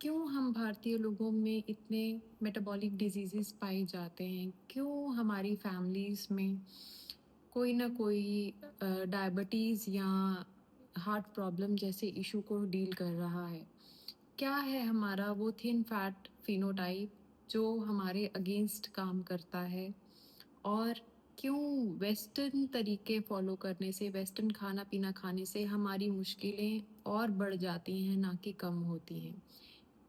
क्यों हम भारतीय लोगों में इतने मेटाबॉलिक डिजीज़ेज़ पाए जाते हैं? क्यों हमारी फैमिलीज़ में कोई ना कोई डायबिटीज़ या हार्ट प्रॉब्लम जैसे इशू को डील कर रहा है? क्या है हमारा वो थिन फैट फिनोटाइप जो हमारे अगेंस्ट काम करता है? और क्यों वेस्टर्न तरीके फ़ॉलो करने से, वेस्टर्न खाना-पीना खाने से हमारी मुश्किलें और बढ़ जाती हैं, ना कि कम होती हैं?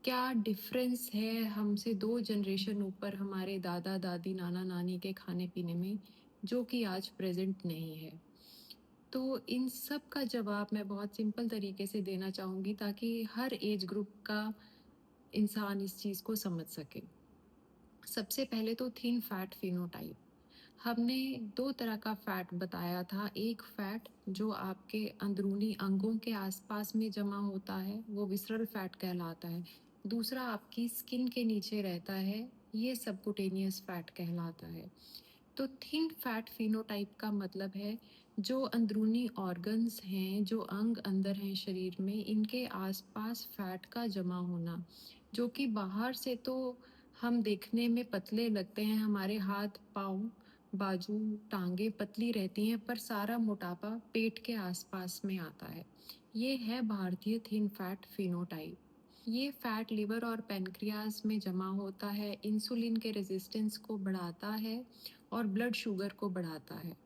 क्या डिफ़रेंस है हमसे 2 जनरेशन ऊपर हमारे दादा-दादी, नाना-नानी के खाने-पीने में, जो कि आज प्रेज़ेंट नहीं है? तो इन सब का जवाब मैं बहुत सिंपल तरीके से देना चाहूँगी ताकि हर एज ग्रुप का इंसान इस चीज़ को समझ सके। सबसे पहले तो थिन फैट फिनोटाइप। हमने 2 तरह का फैट बताया था, एक फैट जो आपके अंदरूनी अंगों के आसपास में जमा होता है, वो विसरल फैट कहलाता है। दूसरा आपकी स्किन के नीचे रहता है, ये सबक्यूटेनियस फैट कहलाता है। तो थिन फैट फिनोटाइप का मतलब है जो अंदरूनी ऑर्गन्स हैं, जो अंग अंदर हैं शरीर में, इनके आसपास फैट का जमा होना, जो कि बाहर से तो हम देखने में पतले लगते हैं, हमारे हाथ पाँव बाजू टांगे पतली रहती हैं, पर सारा मोटापा पेट के आसपास में आता है। ये है भारतीय थिन फैट फिनोटाइप। ये फैट लिवर और पैनक्रियाज में जमा होता है, इंसुलिन के रेजिस्टेंस को बढ़ाता है और ब्लड शुगर को बढ़ाता है।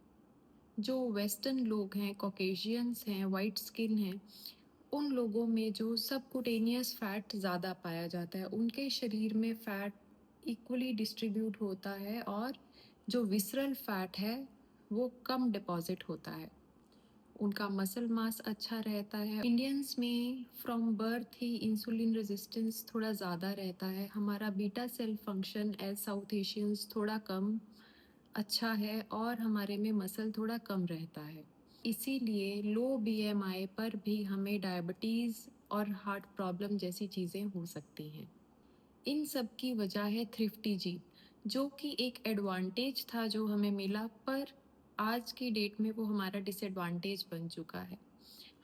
जो वेस्टर्न लोग हैं, कॉकेशियंस हैं, वाइट स्किन हैं, उन लोगों में जो सबक्यूटेनियस फैट ज़्यादा पाया जाता है, उनके शरीर में फैट इक्वली डिस्ट्रीब्यूट होता है और जो विसरल फैट है वो कम डिपॉजिट होता है। उनका मसल मास अच्छा रहता है। इंडियंस में फ्रॉम बर्थ ही इंसुलिन रेजिस्टेंस थोड़ा ज़्यादा रहता है। हमारा beta cell function as South Asians थोड़ा कम अच्छा है और हमारे में मसल थोड़ा कम रहता है। इसीलिए लो बीएमआई पर भी हमें डायबिटीज़ और हार्ट प्रॉब्लम जैसी चीज़ें हो सकती हैं। इन सब की वजह है थ्रिफ्टी जीन, जो कि एक एडवांटेज था जो हमें मिला, पर आज की डेट में वो हमारा डिसएडवांटेज बन चुका है।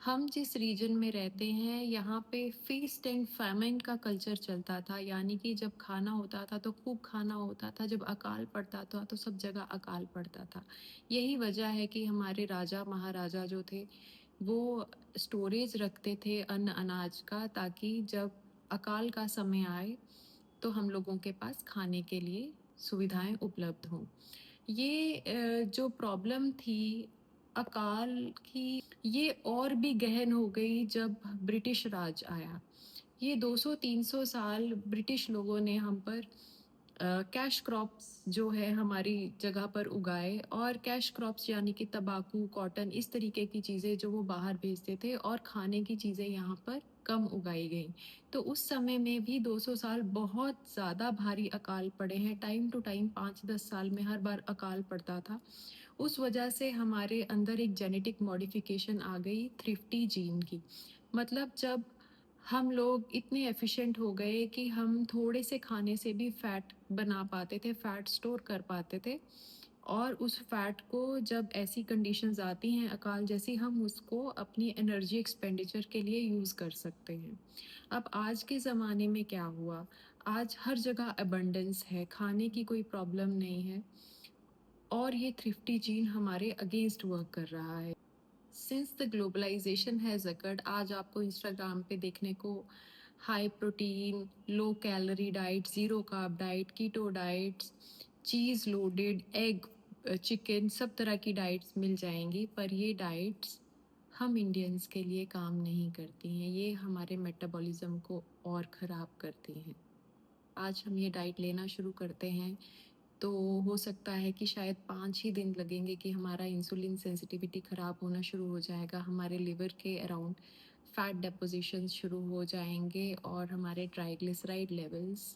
हम जिस रीजन में रहते हैं यहाँ पे फीस्ट एंड फैमिन का कल्चर चलता था, यानी कि जब खाना होता था तो खूब खाना होता था, जब अकाल पड़ता था तो सब जगह अकाल पड़ता था। यही वजह है कि हमारे राजा महाराजा जो थे वो स्टोरेज रखते थे अन्न अनाज का, ताकि जब अकाल का समय आए तो हम लोगों के पास खाने के लिए सुविधाएं उपलब्ध हों। ये जो प्रॉब्लम थी अकाल की, ये और भी गहन हो गई जब ब्रिटिश राज आया। ये 200-300 साल ब्रिटिश लोगों ने हम पर कैश क्रॉप्स जो है हमारी जगह पर उगाए, और कैश क्रॉप्स यानी कि तंबाकू, कॉटन, इस तरीके की चीज़ें जो वो बाहर भेजते थे, और खाने की चीज़ें यहाँ पर कम उगाई गई। तो उस समय में भी 200 साल बहुत ज़्यादा भारी अकाल पड़े हैं। टाइम टू टाइम 5-10 साल में हर बार अकाल पड़ता था। उस वजह से हमारे अंदर एक जेनेटिक मॉडिफिकेशन आ गई थ्रिफ्टी जीन की। मतलब जब हम लोग इतने एफिशिएंट हो गए कि हम थोड़े से खाने से भी फैट बना पाते थे, फैट स्टोर कर पाते थे, और उस फैट को जब ऐसी कंडीशंस आती हैं अकाल जैसी, हम उसको अपनी एनर्जी एक्सपेंडिचर के लिए यूज़ कर सकते हैं। अब आज के ज़माने में क्या हुआ, आज हर जगह अबंडेंस है, खाने की कोई प्रॉब्लम नहीं है, और ये थ्रिफ्टी जीन हमारे अगेंस्ट वर्क कर रहा है। Since the globalisation has occurred, आज आपको इंस्टाग्राम पे देखने को high protein, low calorie diet, zero carb diet, keto diets, cheese loaded, egg, chicken, सब तरह की डाइट्स मिल जाएंगी, पर ये डाइट्स हम इंडियंस के लिए काम नहीं करती हैं। ये हमारे मेटाबॉलिज्म को और ख़राब करती हैं। आज हम ये डाइट लेना शुरू करते हैं तो हो सकता है कि शायद 5 ही दिन लगेंगे कि हमारा इंसुलिन सेंसिटिविटी ख़राब होना शुरू हो जाएगा, हमारे लिवर के अराउंड फैट डेपोज़िशंस शुरू हो जाएँगे, और हमारे ट्राइग्लिसराइड लेवल्स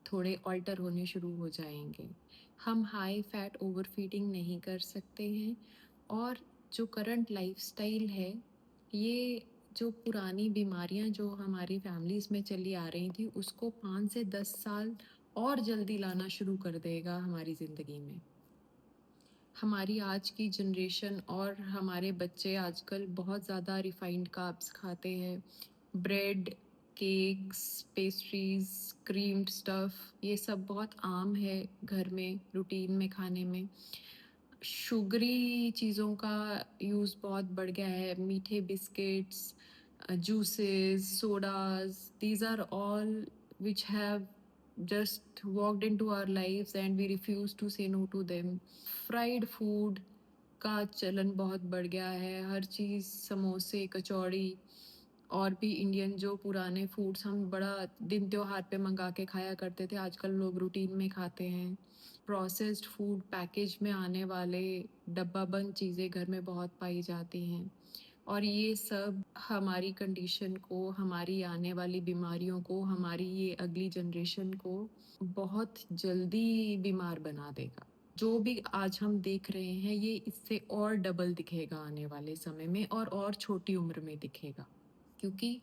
थोड़े ऑल्टर होने शुरू हो जाएँगे। हम हाई फैट ओवरफीडिंग नहीं कर सकते हैं, और जो करंट लाइफ़स्टाइल है, ये जो पुरानी बीमारियाँ जो हमारी फैमिलीज़ में चली आ रही थी, उसको 5 से 10 साल और जल्दी लाना शुरू कर देगा हमारी ज़िंदगी में। हमारी आज की जनरेशन और हमारे बच्चे आजकल बहुत ज़्यादा रिफाइंड कार्ब्स खाते हैं। Bread, cakes, pastries, creamed stuff, ये सब बहुत आम है घर में रूटीन में खाने में। शुगरी चीज़ों का यूज़ बहुत बढ़ गया है, मीठे biscuits, juices, sodas, these are all which have just walked into our lives and we refuse to say no to them. Fried food का चलन बहुत बढ़ गया है, हर चीज़ समोसे, कचौड़ी और भी इंडियन जो पुराने फूड्स हम बड़ा दिन त्योहार पे मंगा के खाया करते थे, आजकल लोग रूटीन में खाते हैं। प्रोसेस्ड फूड, पैकेज में आने वाले डब्बा बंद चीज़ें घर में बहुत पाई जाती हैं और ये सब हमारी कंडीशन को, हमारी आने वाली बीमारियों को, हमारी ये अगली जनरेशन को बहुत जल्दी बीमार बना देगा। जो भी आज हम देख रहे हैं ये इससे और डबल दिखेगा आने वाले समय में और छोटी उम्र में दिखेगा, क्योंकि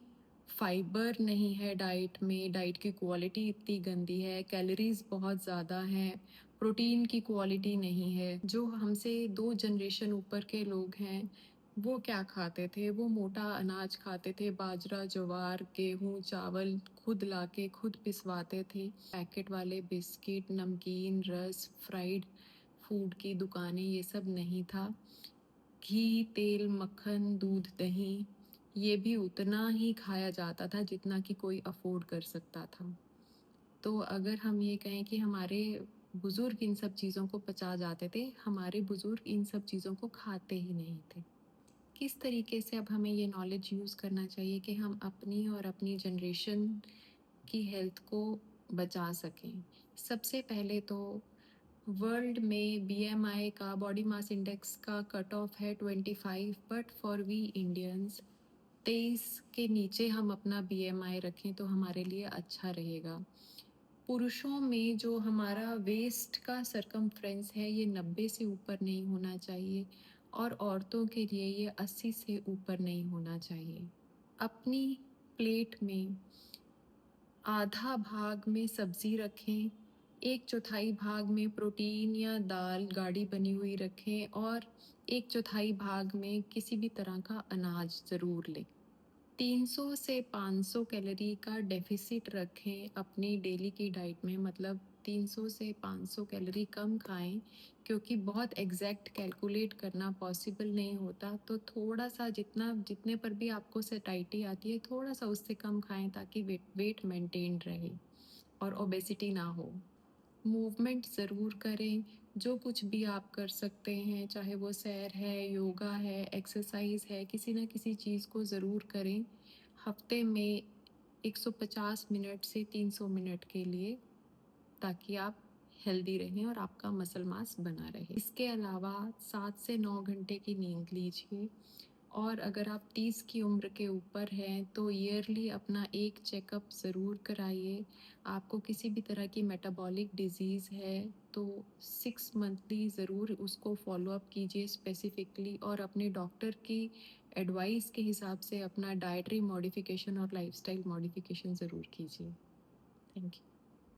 फाइबर नहीं है डाइट में, डाइट की क्वालिटी इतनी गंदी है, कैलोरीज बहुत ज़्यादा हैं, प्रोटीन की क्वालिटी नहीं है। जो हमसे 2 जनरेशन ऊपर के लोग हैं वो क्या खाते थे? वो मोटा अनाज खाते थे, बाजरा, ज्वार, गेहूँ, चावल खुद लाके खुद पिसवाते थे। पैकेट वाले बिस्किट, नमकीन, रस, फ्राइड फूड की दुकानें, ये सब नहीं था। घी, तेल, मक्खन, दूध, दही, ये भी उतना ही खाया जाता था जितना कि कोई अफोर्ड कर सकता था। तो अगर हम ये कहें कि हमारे बुज़ुर्ग इन सब चीज़ों को पचा जाते थे, हमारे बुज़ुर्ग इन सब चीज़ों को खाते ही नहीं थे। किस तरीके से अब हमें ये नॉलेज यूज़ करना चाहिए कि हम अपनी और अपनी जनरेशन की हेल्थ को बचा सकें? सबसे पहले तो वर्ल्ड में बीएमआई का, बॉडी मास इंडेक्स का कट ऑफ है 25, बट फॉर वी इंडियंस 23 के नीचे हम अपना बीएमआई रखें तो हमारे लिए अच्छा रहेगा। पुरुषों में जो हमारा वेस्ट का सरकमफ्रेंस है ये 90 से ऊपर नहीं होना चाहिए और औरतों के लिए ये 80 से ऊपर नहीं होना चाहिए। अपनी प्लेट में आधा भाग में सब्जी रखें, 1/4 भाग में प्रोटीन या दाल गाढ़ी बनी हुई रखें और 1/4 भाग में किसी भी तरह का अनाज ज़रूर लें। 300 से 500 कैलोरी का डेफिसिट रखें अपनी डेली की डाइट में, मतलब 300 से 500 कैलोरी कम खाएं, क्योंकि बहुत एग्जैक्ट कैलकुलेट करना पॉसिबल नहीं होता। तो थोड़ा सा जितने पर भी आपको सैटिस्फैक्शन आती है थोड़ा सा उससे कम खाएं ताकि वेट मेंटेन रहे और ओबेसिटी ना हो। मूवमेंट ज़रूर करें, जो कुछ भी आप कर सकते हैं, चाहे वो सैर है, योगा है, एक्सरसाइज है, किसी ना किसी चीज़ को ज़रूर करें हफ्ते में 150 मिनट से 300 मिनट के लिए, ताकि आप हेल्दी रहें और आपका मसल मास बना रहे। इसके अलावा 7 से 9 घंटे की नींद लीजिए और अगर आप 30 की उम्र के ऊपर हैं तो ईयरली अपना एक चेकअप ज़रूर कराइए। आपको किसी भी तरह की मेटाबॉलिक डिजीज़ है तो 6 मंथली ज़रूर उसको फॉलो अप कीजिए स्पेसिफिकली, और अपने डॉक्टर की एडवाइस के हिसाब से अपना डाइटरी मॉडिफिकेशन और लाइफस्टाइल मॉडिफिकेशन ज़रूर कीजिए। Thank you.